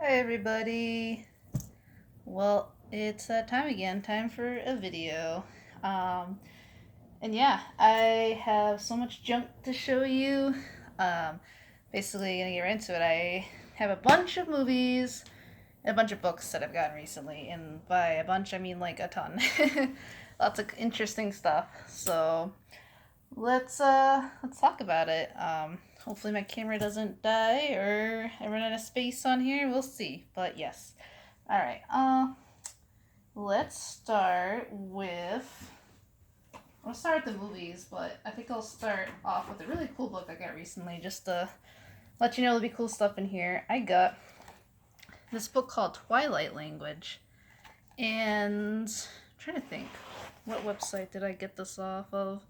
Hi everybody. Well, it's time again. Time for a video. Um, and yeah, I have so much junk to show you. Um, Basically, gonna get right into it. I have a bunch of movies and a bunch of books that I've gotten recently, and by a bunch I mean like a ton. Lots of interesting stuff. So let's talk about it. Hopefully my camera doesn't die or I run out of space on here. We'll see. But yes. All right. Let's start with. I'll start with the movies, but I think I'll start off with a really cool book I got recently, just to let you know there'll be cool stuff in here. I got this book called Twilight Language, and I'm trying to think, what website did I get this off of?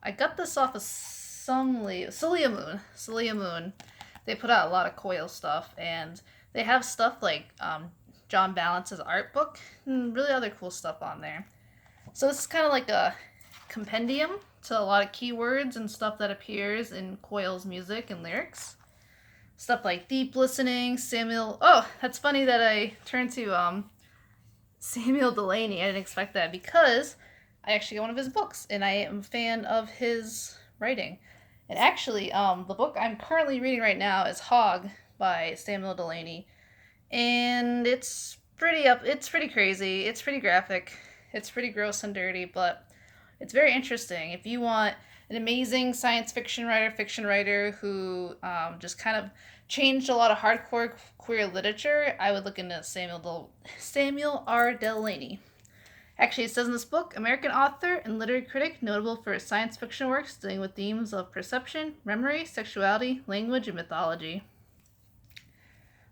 I got this off of Celia Moon. They put out a lot of Coil stuff, and they have stuff like John Balance's art book and really other cool stuff on there. So this is kind of like a compendium to a lot of keywords and stuff that appears in Coil's music and lyrics. Stuff like deep listening, Samuel. Oh, that's funny that I turned to Samuel Delaney. I didn't expect that because I actually got one of his books, and I am a fan of his writing. And actually, the book I'm currently reading right now is Hog by Samuel Delaney, and it's pretty crazy, it's pretty graphic, it's pretty gross and dirty, but it's very interesting. If you want an amazing science fiction writer who just kind of changed a lot of hardcore queer literature, I would look into Samuel R. Delaney. Actually, it says in this book, American author and literary critic notable for his science fiction works dealing with themes of perception, memory, sexuality, language, and mythology.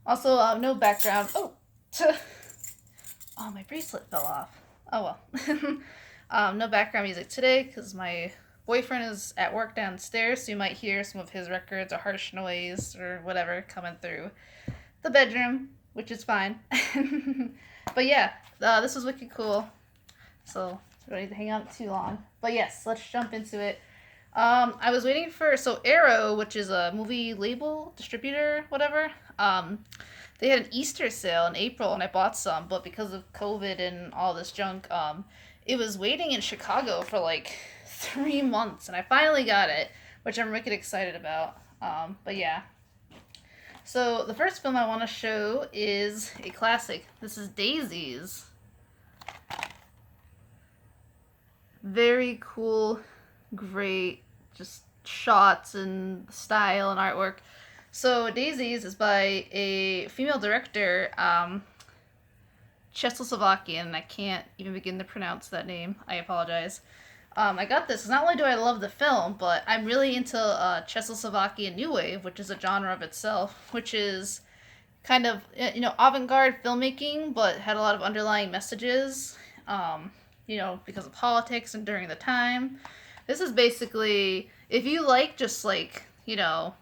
Also, no background. Oh, oh, my bracelet fell off. Oh well. No background music today because my boyfriend is at work downstairs, so you might hear some of his records or harsh noise or whatever coming through the bedroom, which is fine. But yeah, this was wicked cool. So I don't need to hang out too long. But yes, let's jump into it. I was waiting for Arrow, which is a movie label distributor, whatever. They had an Easter sale in April, and I bought some. But because of COVID and all this junk, it was waiting in Chicago for like 3 months, and I finally got it, which I'm wicked excited about. But yeah. So the first film I want to show is a classic. This is Daisies. Very cool, great, just shots and style and artwork. So Daisies is by a female director, Czechoslovakian, and I can't even begin to pronounce that name. I apologize. I got this. Not only do I love the film, but I'm really into Czechoslovakian New Wave, which is a genre of itself, which is kind of, avant-garde filmmaking, but had a lot of underlying messages. Because of politics and during the time. This is basically, if you like just like, I don't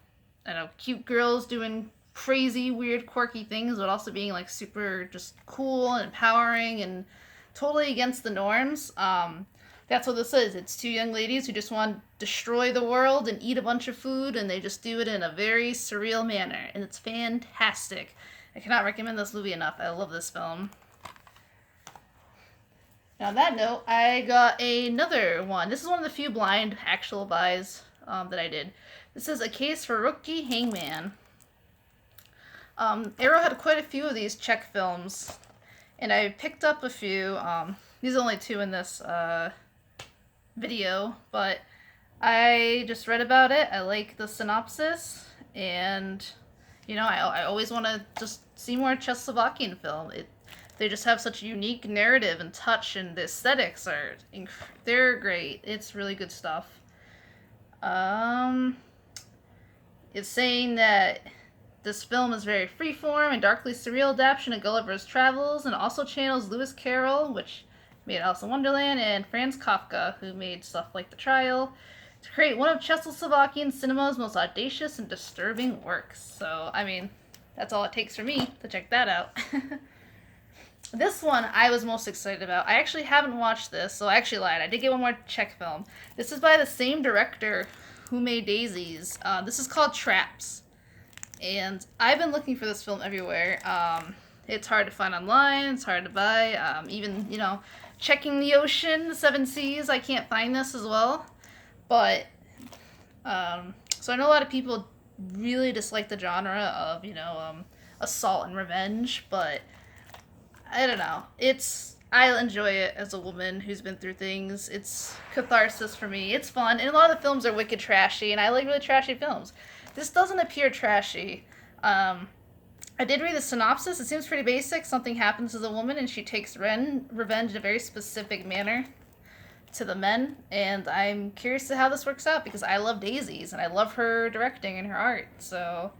know, cute girls doing crazy, weird, quirky things, but also being like super just cool and empowering and totally against the norms. That's what this is. It's two young ladies who just want to destroy the world and eat a bunch of food, and they just do it in a very surreal manner, and it's fantastic. I cannot recommend this movie enough. I love this film. Now, on that note, I got another one. This is one of the few blind actual buys that I did. This is A Case for Rookie Hangman. Arrow had quite a few of these Czech films, and I picked up a few. These are only two in this video, but I just read about it. I like the synopsis, and I always want to just see more Czechoslovakian film. They just have such a unique narrative and touch, and the aesthetics they're great. It's really good stuff. It's saying that this film is very freeform and darkly surreal adaptation of Gulliver's Travels, and also channels Lewis Carroll, which made Alice in Wonderland, and Franz Kafka, who made stuff like The Trial, to create one of Czechoslovakian cinema's most audacious and disturbing works. So, that's all it takes for me to check that out. This one I was most excited about. I actually haven't watched this, so I actually lied. I did get one more Czech film. This is by the same director who made Daisies. This is called Traps. And I've been looking for this film everywhere. It's hard to find online, it's hard to buy. Even, checking the ocean, the seven seas, I can't find this as well. But, so I know a lot of people really dislike the genre of, assault and revenge, but I don't know. I enjoy it as a woman who's been through things. It's catharsis for me. It's fun, and a lot of the films are wicked trashy, and I like really trashy films. This doesn't appear trashy. I did read the synopsis. It seems pretty basic. Something happens to the woman, and she takes revenge in a very specific manner to the men, and I'm curious to how this works out because I love Daisies, and I love her directing and her art, so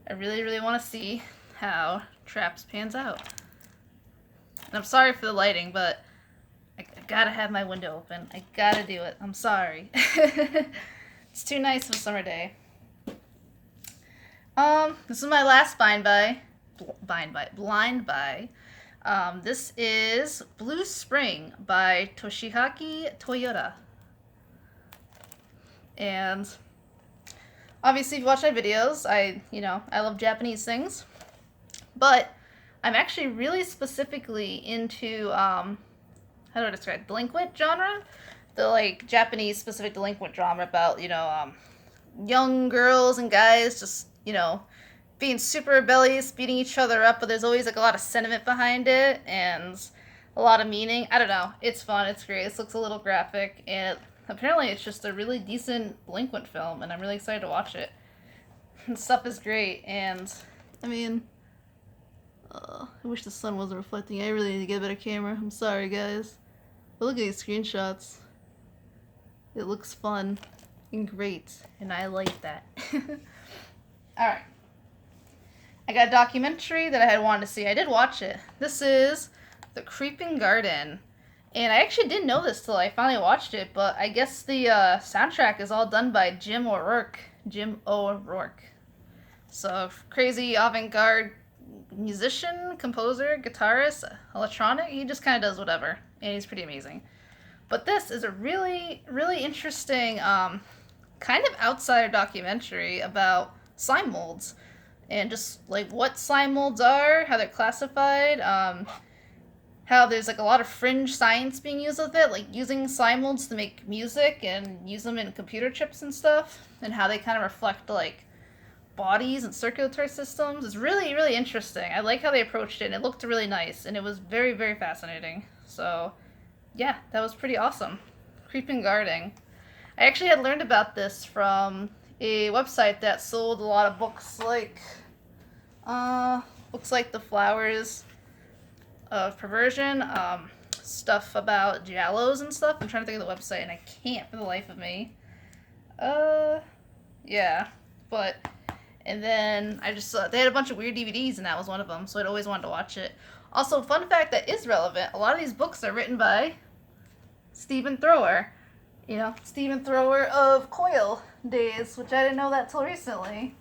I really, really want to see how Traps pans out. And I'm sorry for the lighting, but I gotta have my window open. I gotta do it. I'm sorry. It's too nice of a summer day. This is my last blind buy. This is Blue Spring by Toshiaki Toyoda. And obviously, if you watch my videos, I love Japanese things. But I'm actually really specifically into, how do I describe it? Delinquent genre? The, Japanese specific delinquent genre about, young girls and guys just, being super rebellious, beating each other up, but there's always, a lot of sentiment behind it, and a lot of meaning. I don't know. It's fun. It's great. This looks a little graphic, and apparently it's just a really decent delinquent film, and I'm really excited to watch it. And stuff is great, and, I wish the sun wasn't reflecting. I really need to get a better camera. I'm sorry, guys. But look at these screenshots. It looks fun and great, and I like that. Alright. I got a documentary that I had wanted to see. I did watch it. This is The Creeping Garden. And I actually didn't know this till I finally watched it, but I guess the soundtrack is all done by Jim O'Rourke. So, crazy avant-garde musician, composer, guitarist, electronic. He just kind of does whatever, and he's pretty amazing. But this is a really, really interesting, kind of outsider documentary about slime molds, and just what slime molds are, how they're classified, how there's a lot of fringe science being used with it, using slime molds to make music and use them in computer chips and stuff, and how they kind of reflect bodies and circulatory systems. It's really, really interesting. I like how they approached it, and it looked really nice, and it was very, very fascinating. So, yeah, that was pretty awesome. Creeping Garden. I actually had learned about this from a website that sold a lot of books books like The Flowers of Perversion, stuff about giallos and stuff. I'm trying to think of the website, and I can't for the life of me. Yeah, but... And then I just they had a bunch of weird DVDs, and that was one of them, so I'd always wanted to watch it. Also, fun fact that is relevant, a lot of these books are written by Stephen Thrower. Stephen Thrower of Coil days, which I didn't know that till recently.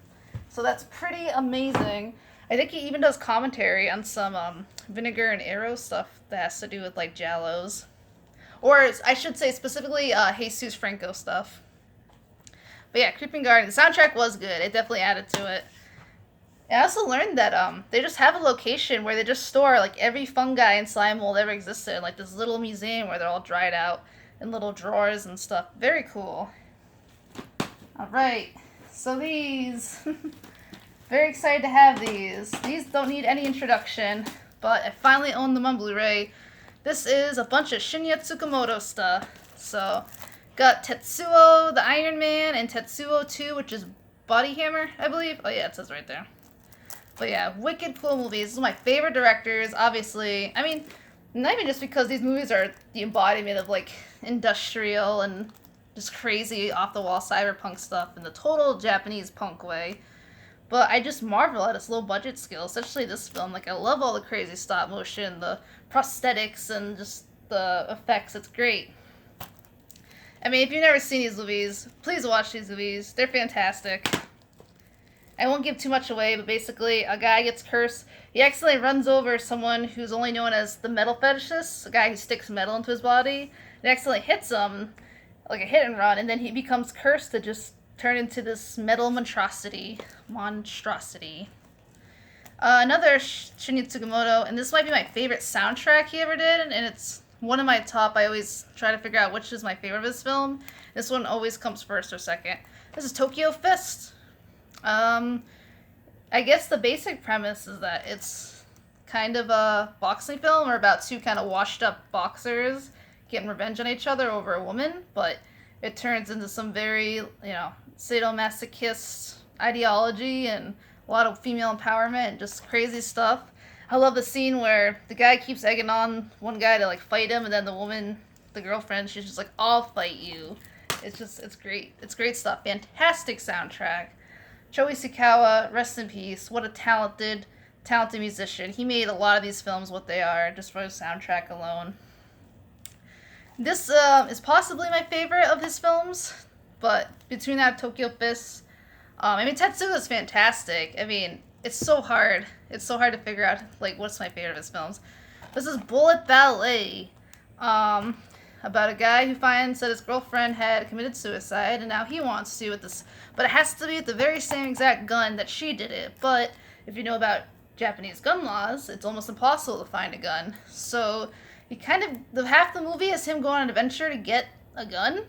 So that's pretty amazing. I think he even does commentary on some Vinegar and Arrow stuff that has to do with giallos. Or I should say specifically Jesus Franco stuff. But yeah, Creeping Garden. The soundtrack was good. It definitely added to it. I also learned that they just have a location where they just store every fungi and slime mold ever existed. This little museum where they're all dried out in little drawers and stuff. Very cool. Alright. So these. Very excited to have these. These don't need any introduction, but I finally own them on Blu-ray. This is a bunch of Shinya Tsukamoto stuff. So... got Tetsuo, the Iron Man, and Tetsuo 2, which is Body Hammer, I believe. Oh, yeah, it says right there. But yeah, wicked cool movies. This is my favorite directors, obviously. Not even just because these movies are the embodiment of, industrial and just crazy off-the-wall cyberpunk stuff in the total Japanese punk way. But I just marvel at its low-budget skill, especially this film. I love all the crazy stop motion, the prosthetics, and just the effects. It's great. If you've never seen these movies, please watch these movies. They're fantastic. I won't give too much away, but basically, a guy gets cursed. He accidentally runs over someone who's only known as the metal fetishist, a guy who sticks metal into his body, and accidentally hits him, like a hit and run, and then he becomes cursed to just turn into this metal monstrosity. Another Shinya Tsukamoto, and this might be my favorite soundtrack he ever did, and it's one of my top. I always try to figure out which is my favorite of his film. This one always comes first or second. This is Tokyo Fist. I guess the basic premise is that it's kind of a boxing film or about two kind of washed up boxers getting revenge on each other over a woman, but it turns into some very, sadomasochist ideology and a lot of female empowerment and just crazy stuff. I love the scene where the guy keeps egging on one guy to like fight him, and then the woman, the girlfriend, she's just like, "I'll fight you." It's great. It's great stuff. Fantastic soundtrack. Choi Ishikawa, rest in peace. What a talented musician. He made a lot of these films what they are just for his soundtrack alone. This is possibly my favorite of his films, but between that Tokyo Fist, Tetsuo is fantastic. It's so hard. It's so hard to figure out like what's my favorite of his films. This is Bullet Ballet, about a guy who finds that his girlfriend had committed suicide, and now he wants to with this, but it has to be with the very same exact gun that she did it. But if you know about Japanese gun laws, it's almost impossible to find a gun. So half the movie is him going on an adventure to get a gun,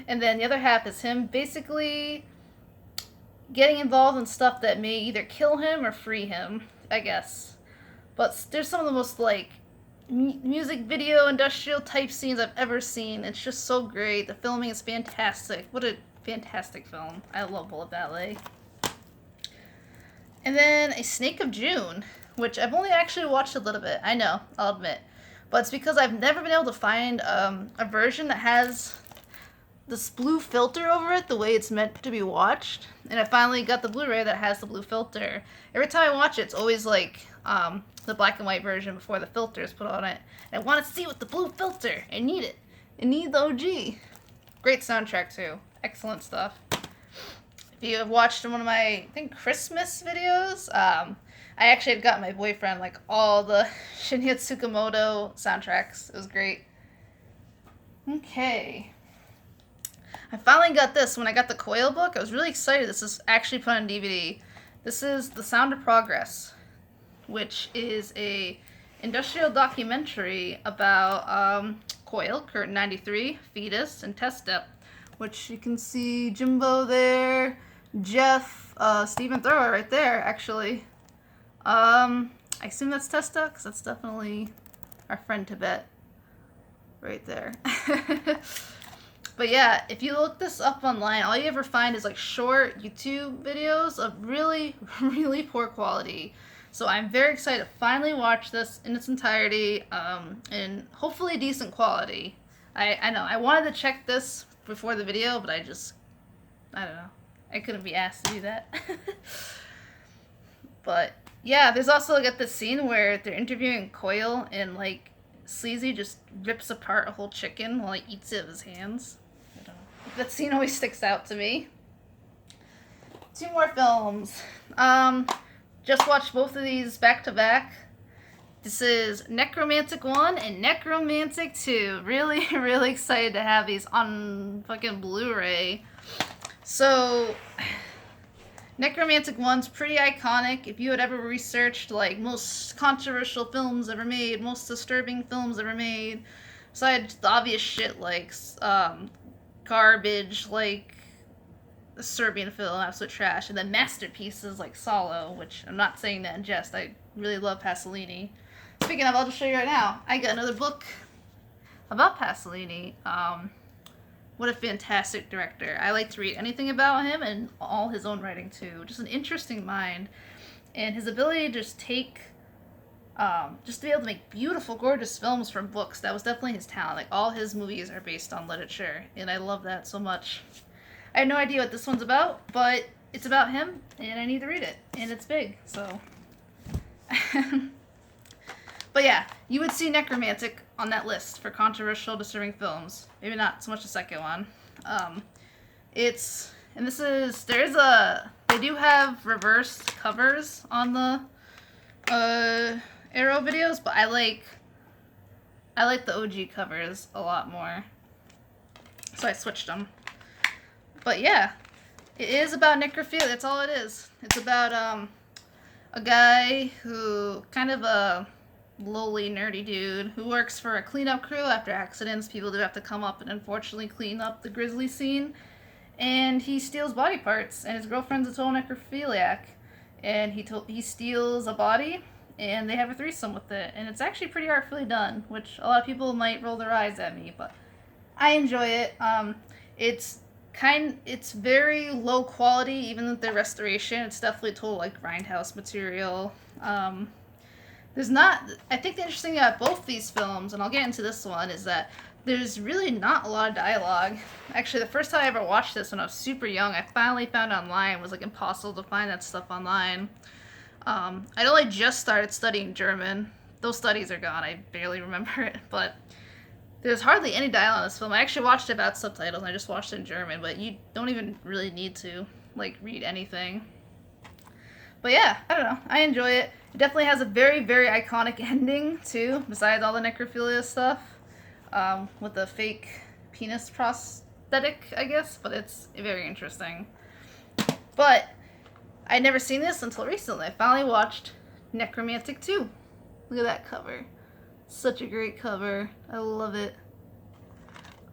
and then the other half is him basically getting involved in stuff that may either kill him or free him, I guess. But there's some of the most like music video industrial type scenes I've ever seen. It's just so great. The filming is fantastic. What a fantastic film. I love Bullet Ballet. And then A Snake of June, which I've only actually watched a little bit. I know, I'll admit. But it's because I've never been able to find a version that has this blue filter over it the way it's meant to be watched. And I finally got the Blu-ray that has the blue filter. Every time I watch it, it's always like the black and white version before the filter is put on it. And I want to see with the blue filter. I need it. I need the OG. Great soundtrack too. Excellent stuff. If you have watched one of my, I think, Christmas videos, I actually had got my boyfriend like all the Shinya Tsukamoto soundtracks. It was great. Okay. I finally got this when I got the Coil book. I was really excited. This is actually put on DVD. This is The Sound of Progress, which is a industrial documentary about Coil, Curtain 93, Fetus, and Test Step, which you can see Jimbo there, Jeff, Stephen Thrower right there, actually. I assume that's Test Step, because that's definitely our friend Tibet right there. But yeah, if you look this up online, all you ever find is like short YouTube videos of really, really poor quality. So I'm very excited to finally watch this in its entirety, and hopefully decent quality. I know, I wanted to check this before the video, but I don't know. I couldn't be asked to do that. But yeah, there's also like this scene where they're interviewing Coil, and like Sleazy just rips apart a whole chicken while he eats it with his hands. I don't know. That scene always sticks out to me. 2 more films. Just watched both of these back to back. This is NECromantic 1 and NECromantic 2. Really, really excited to have these on fucking Blu-ray. So, NECromantic 1's pretty iconic. If you had ever researched like most controversial films ever made, most disturbing films ever made, besides the obvious shit like garbage, like the Serbian film, absolute trash, and then masterpieces like Solo, which I'm not saying that in jest. I really love Pasolini. Speaking of, I'll just show you right now. I got another book about Pasolini. What a fantastic director. I like to read anything about him and all his own writing too. Just an interesting mind. And his ability to just take, just to be able to make beautiful, gorgeous films from books. That was definitely his talent. Like all his movies are based on literature. And I love that so much. I have no idea what this one's about, but it's about him and I need to read it. And it's big, so. But yeah, you would see NECromantic on that list for controversial, disturbing films. Maybe not so much the second one. They do have reversed covers on the Arrow videos, but I like the OG covers a lot more. So I switched them. But yeah, it is about necrophilia. That's all it is. It's about a guy who kind of a lowly nerdy dude who works for a cleanup crew after accidents. People do have to come up and unfortunately clean up the grisly scene. And he steals body parts, and his girlfriend's a total necrophiliac. And he steals a body, and they have a threesome with it. And it's actually pretty artfully done, which a lot of people might roll their eyes at me, but I enjoy it. It's very low quality, even with the restoration. It's definitely total like grindhouse material. There's not. I think the interesting thing about both these films, and I'll get into this one, is that there's really not a lot of dialogue. Actually, the first time I ever watched this when I was super young, I finally found it online. It was like impossible to find that stuff online. I'd only just started studying German. Those studies are gone. I barely remember it, but there's hardly any dialogue in this film. I actually watched it without subtitles, and I just watched it in German, but you don't even really need to, like, read anything. But yeah, I don't know. I enjoy it. It definitely has a very, very iconic ending, too, besides all the necrophilia stuff, with the fake penis prosthetic, I guess, but it's very interesting. But I'd never seen this until recently. I finally watched NECromantic 2. Look at that cover. Such a great cover. I love it.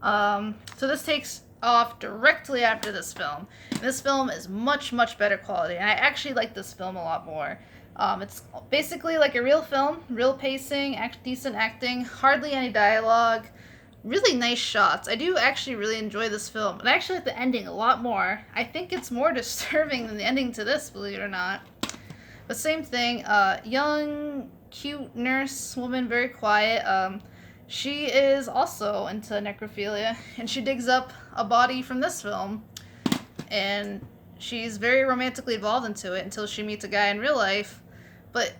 So this takes off directly after this film. And this film is much, much better quality. And I actually like this film a lot more. It's basically like a real film, real pacing, decent acting, hardly any dialogue, really nice shots. I do actually really enjoy this film. And I actually like the ending a lot more. I think it's more disturbing than the ending to this, believe it or not. But same thing, young, cute nurse woman, very quiet. She is also into necrophilia, and she digs up a body from this film, and she's very romantically involved into it until she meets a guy in real life. But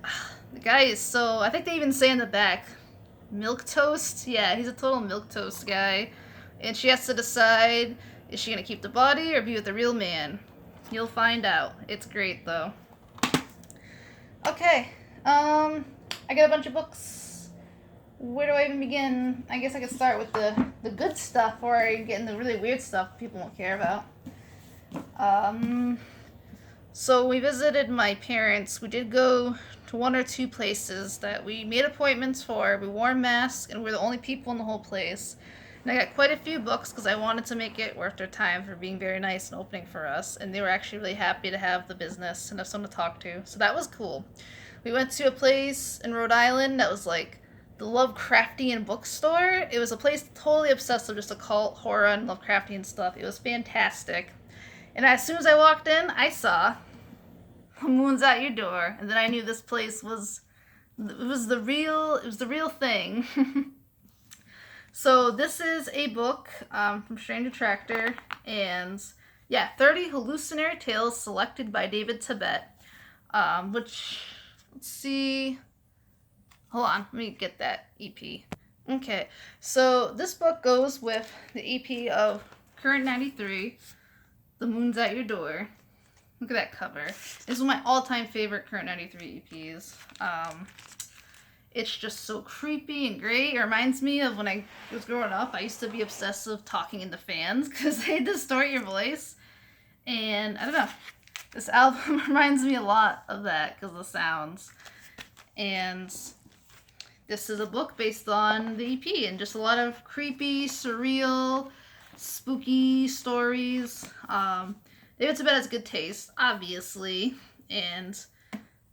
the guy is so, I think they even say in the back, milquetoast? Yeah, he's a total milquetoast guy. And she has to decide, is she going to keep the body or be with the real man? You'll find out. It's great, though. Okay, I got a bunch of books. Where do I even begin? I guess I could start with the good stuff before I get into the really weird stuff people won't care about. So we visited my parents. We did go to one or two places that we made appointments for. We wore masks, and we're the only people in the whole place. And I got quite a few books because I wanted to make it worth their time for being very nice and opening for us. And they were actually really happy to have the business and have someone to talk to. So that was cool. We went to a place in Rhode Island that was like the Lovecraftian bookstore. It was a place totally obsessed with just occult, horror, and Lovecraftian stuff. It was fantastic. And as soon as I walked in, I saw The Moon's at Your Door. And then I knew this place was the real thing. So this is a book from Strange Attractor, and yeah, 30 hallucinatory tales selected by David Tibet, which, let's see, hold on, let me get that EP. Okay, so this book goes with the EP of Current 93, The Moon's at Your Door. Look at that cover. This is one of my all-time favorite Current 93 EPs. It's just so creepy and great. It reminds me of when I was growing up. I used to be obsessed with talking into fans because they distort your voice. And I don't know. This album reminds me a lot of that because of the sounds. And this is a book based on the EP and just a lot of creepy, surreal, spooky stories. David Tibet has good taste, obviously. And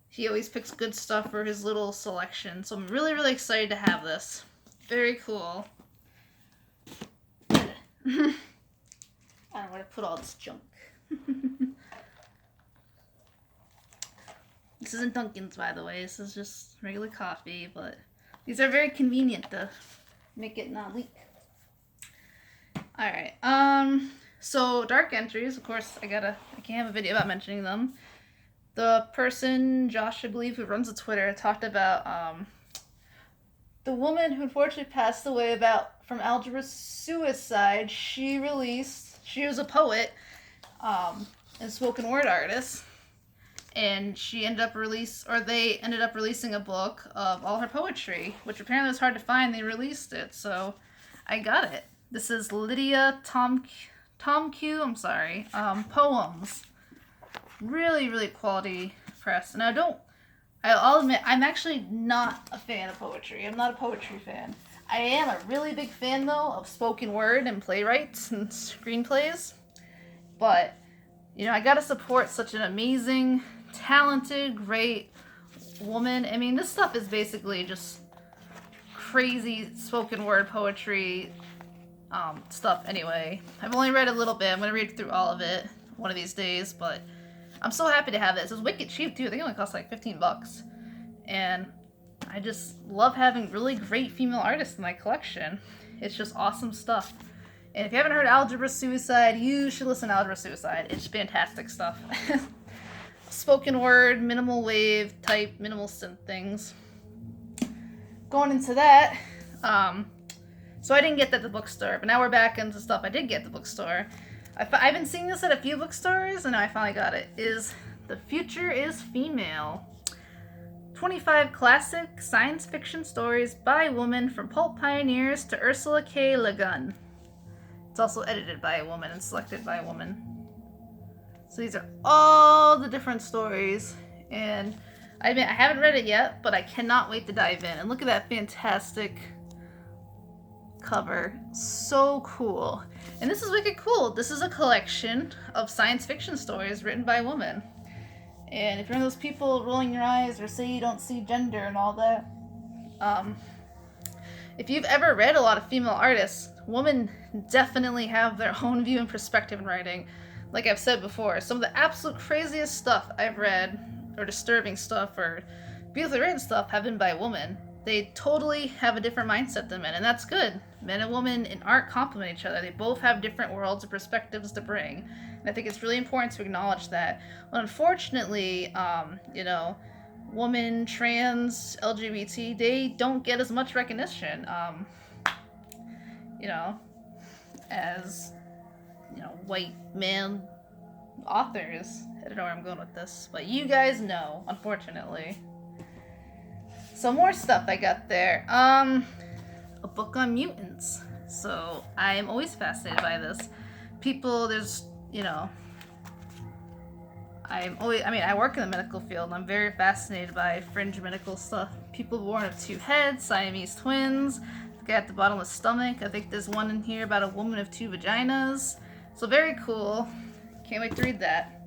he always picks good stuff for his little selection. So I'm really, really excited to have this. Very cool. I don't know where to put all this junk. This isn't Dunkin's, by the way. This is just regular coffee, but these are very convenient to make it not leak. Alright, so Dark Entries, of course, I can't have a video about mentioning them. The person, Josh, I believe, who runs the Twitter, talked about the woman who unfortunately passed away from algebra suicide. She was a poet and spoken word artist, and they ended up releasing a book of all her poetry, which apparently was hard to find. They released it, so I got it. This is Lydia Tom Q, I'm sorry, poems. Really, really quality press. And I'll admit, I'm actually not a fan of poetry. I'm not a poetry fan. I am a really big fan, though, of spoken word and playwrights and screenplays. But, you know, I gotta support such an amazing, talented, great woman. I mean, this stuff is basically just crazy spoken word poetry stuff anyway. I've only read a little bit. I'm gonna read through all of it one of these days, but I'm so happy to have this. It's wicked cheap, too. I think it only costs like 15 bucks. And I just love having really great female artists in my collection. It's just awesome stuff. And if you haven't heard Algebra Suicide, you should listen to Algebra Suicide. It's fantastic stuff. Spoken word, minimal wave type, minimal synth things. Going into that, so I didn't get that at the bookstore, but now we're back into stuff I did get at the bookstore. I've been seeing this at a few bookstores, and now I finally got it. Is The Future is Female. 25 classic science fiction stories by women from pulp pioneers to Ursula K. Le Guin. It's also edited by a woman and selected by a woman. So these are all the different stories, and I admit I haven't read it yet, but I cannot wait to dive in. And look at that fantastic cover. So cool. And this is wicked cool. This is a collection of science fiction stories written by women. And if you're one of those people rolling your eyes or say you don't see gender and all that, if you've ever read a lot of female artists, women definitely have their own view and perspective in writing. Like I've said before, some of the absolute craziest stuff I've read, or disturbing stuff, or beautifully written stuff, have been by women. They totally have a different mindset than men, and that's good. Men and women in art complement each other. They both have different worlds and perspectives to bring. And I think it's really important to acknowledge that. But unfortunately, you know, women, trans, LGBT, they don't get as much recognition, you know, as, you know, white male authors. I don't know where I'm going with this, but you guys know, unfortunately. Some more stuff I got there. A book on mutants. So I am always fascinated by this. There's, you know, I work in the medical field, and I'm very fascinated by fringe medical stuff. People born of two heads, Siamese twins, the guy at the bottom of the stomach. I think there's one in here about a woman of two vaginas. So very cool. Can't wait to read that.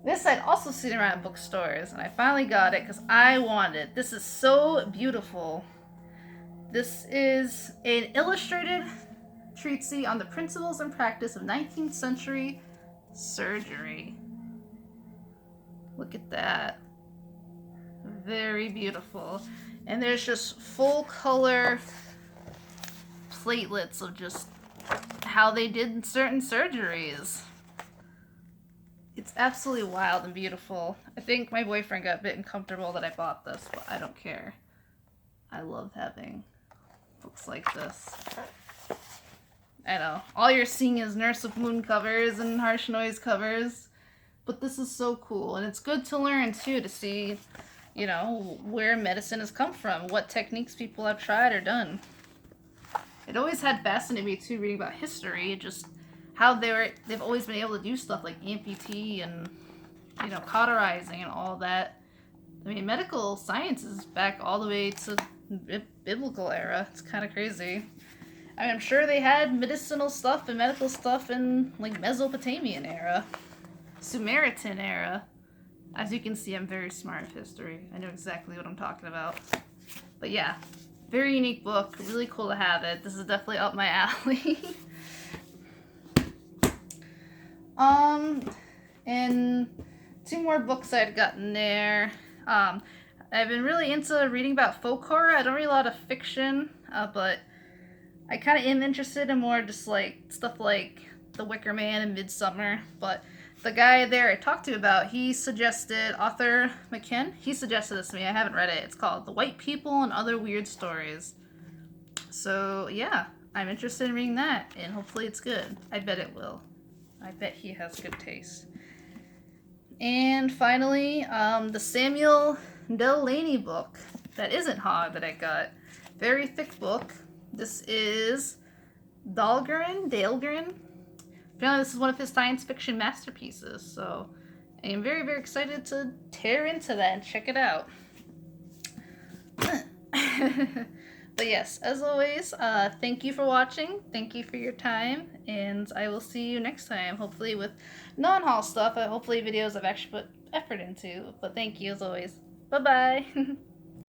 This I'd also seen around at bookstores, and I finally got it because I wanted it. This is so beautiful. This is an illustrated treatise on the principles and practice of 19th century surgery. Look at that. Very beautiful. And there's just full color platelets of just how they did certain surgeries. It's absolutely wild and beautiful. I think my boyfriend got a bit uncomfortable that I bought this, but I don't care. I love having books like this. I know, all you're seeing is Nurse with Moon covers and Harsh Noise covers, but this is so cool. And it's good to learn, too, to see, you know, where medicine has come from, what techniques people have tried or done. It always had fascinated me, too, reading about history, just how they've always been able to do stuff like amputee and, you know, cauterizing and all that. I mean, medical science is back all the way to biblical era. It's kind of crazy. I mean, I'm sure they had medicinal stuff and medical stuff in, like, Mesopotamian era, Sumerian era. As you can see, I'm very smart with history. I know exactly what I'm talking about. But yeah, very unique book. Really cool to have it. This is definitely up my alley. And two more books I'd gotten there. I've been really into reading about folk horror. I don't read a lot of fiction, but I kind of am interested in more just like stuff like The Wicker Man and Midsummer. But the guy there I talked to about, he suggested, Arthur McKen, he suggested this to me. I haven't read it. It's called The White People and Other Weird Stories. So yeah, I'm interested in reading that, and hopefully it's good. I bet it will. I bet he has good taste. And finally, the Samuel Delaney book that isn't Hog that I got. Very thick book. This is Dahlgren, apparently this is one of his science fiction masterpieces, so I am very, very excited to tear into that and check it out. But yes, as always, thank you for watching, thank you for your time, and I will see you next time, hopefully with non-haul stuff, hopefully videos I've actually put effort into. But thank you as always. Bye-bye!